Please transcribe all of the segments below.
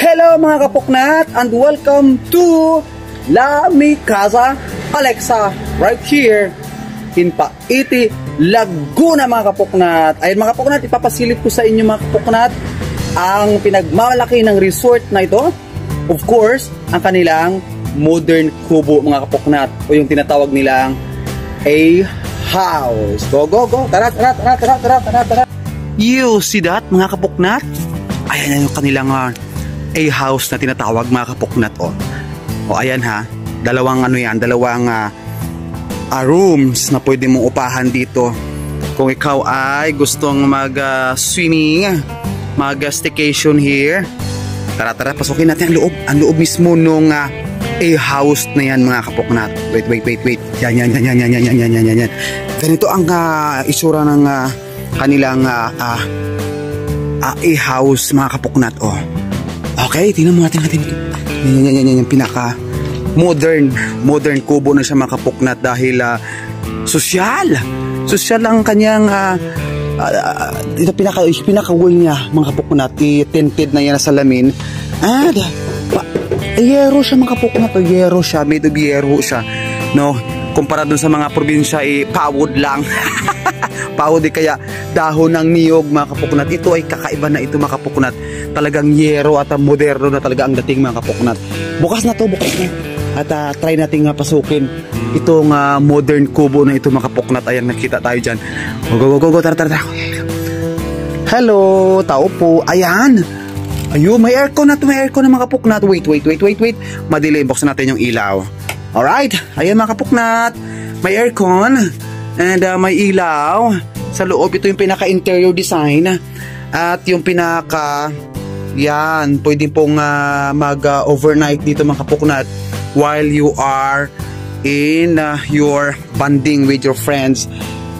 Hello mga kapuknat and welcome to La Mi Casa Alexa right here in Paiti, Laguna mga kapuknat. Ayun mga kapuknat, ipapasilip ko sa inyo mga kapuknat ang pinagmalaki ng resort na ito. Of course, ang kanilang modern kubo mga kapuknat o yung tinatawag nilang a house. Go, go, go. Tara. You see that mga kapuknat? Ayan yung kanilang a house na tinatawag mga kapuknat. O ayan ha, dalawang rooms na pwede mong upahan dito kung ikaw ay gustong mag-swimming, mag-staycation here. Tara, pasukin natin ang loob mismo nung a house na yan mga kapuknat. Wait. Yan. Ganito ang isura ng kanilang a house mga kapuknat. Okay, tingnan mo natin ito. Yan yung pinaka modern kubo na siya mga kapuknat dahil sosyal ang kanyang ito pinaka wall niya mga kapuknat, tinted na yan sa salamin. Yero siya mga kapuknat, yero siya, made of yero siya, no? Kumpara dun sa mga probinsya, pawod lang. Pawod kaya dahon ng niyog mga kapuknat. Ito ay kakaiba na ito mga kapuknat. Talagang yero at moderno na talaga ang dating mga kapuknat. Bukas na. At try natin pasukin itong modern kubo na ito mga kapuknat. Ayan, nakita tayo dyan. Go, tara. Hello, tao po. Ayan. Ayun, may aircon na mga kapuknat. Wait. Madilim, buksan natin yung ilaw. Alright, ayan mga kapuknat. May aircon and may ilaw. Sa loob, ito yung pinaka-interior design. At yung yan, pwede pong mag-overnight dito mga kapuknat while you are in your bonding with your friends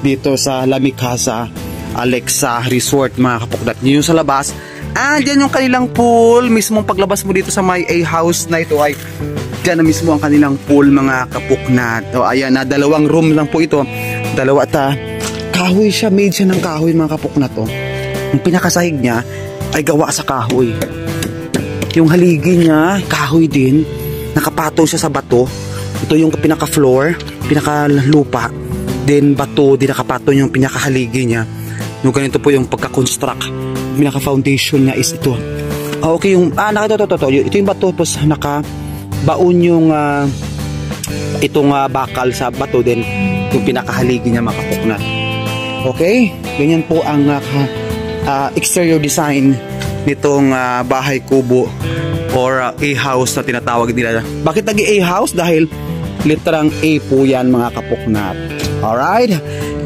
dito sa La Mi Casa Alexa Resort mga kapuknat. Yun yung sa labas. Diyan yung kanilang pool. Mismong paglabas mo dito sa may house na ito ay diyan na mismo ang kanilang pool mga kapuknat. Ayan na, dalawang room lang po ito. Dalawa kahoy siya, made siya ng kahoy mga kapuknat. Yung pinakasahig niya ay gawa sa kahoy. Yung haligi niya, kahoy din. Nakapatong siya sa bato. Ito yung pinaka-floor, pinaka-lupa. Then bato, din nakapatong yung pinaka-haligi niya. Yung ganito po yung pagka-construct. Pinaka-foundation niya is ito. Okay, yung ito yung bato, tapos nakabaon yung itong bakal sa bato, din yung pinaka-haligi niya mga kapuknat. Okay, ganyan po ang exterior design nitong bahay kubo or a house na tinatawag nila. Bakit naging a house? Dahil literang A po yan mga kapuknat. Alright,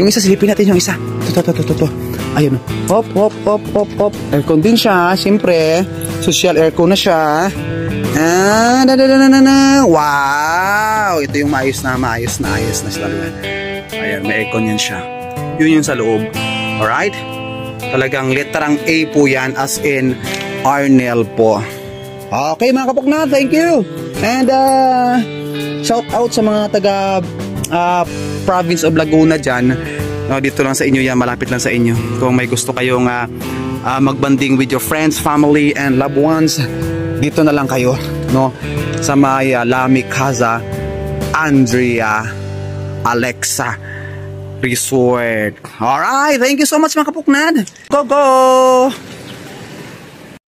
yung isa silipin natin yung isa. Ito. Ayun, hop. Aircon din siya, siyempre social aircon na siya. Wow, ito yung maayos na siya. Ayan, may aircon yan siya. Yun yung sa loob. Alright, talagang literang A po yan, as in Arnel po. Okay mga kapuknat, thank you. And shout out sa mga taga province of Laguna dyan. Dito lang sa inyo yan, malapit lang sa inyo. Kung may gusto kayong magbanding with your friends, family, and loved ones, dito na lang kayo, no? Sa may La Mi Casa Alexa Resort. Alright, thank you so much mga kapuknat. Go!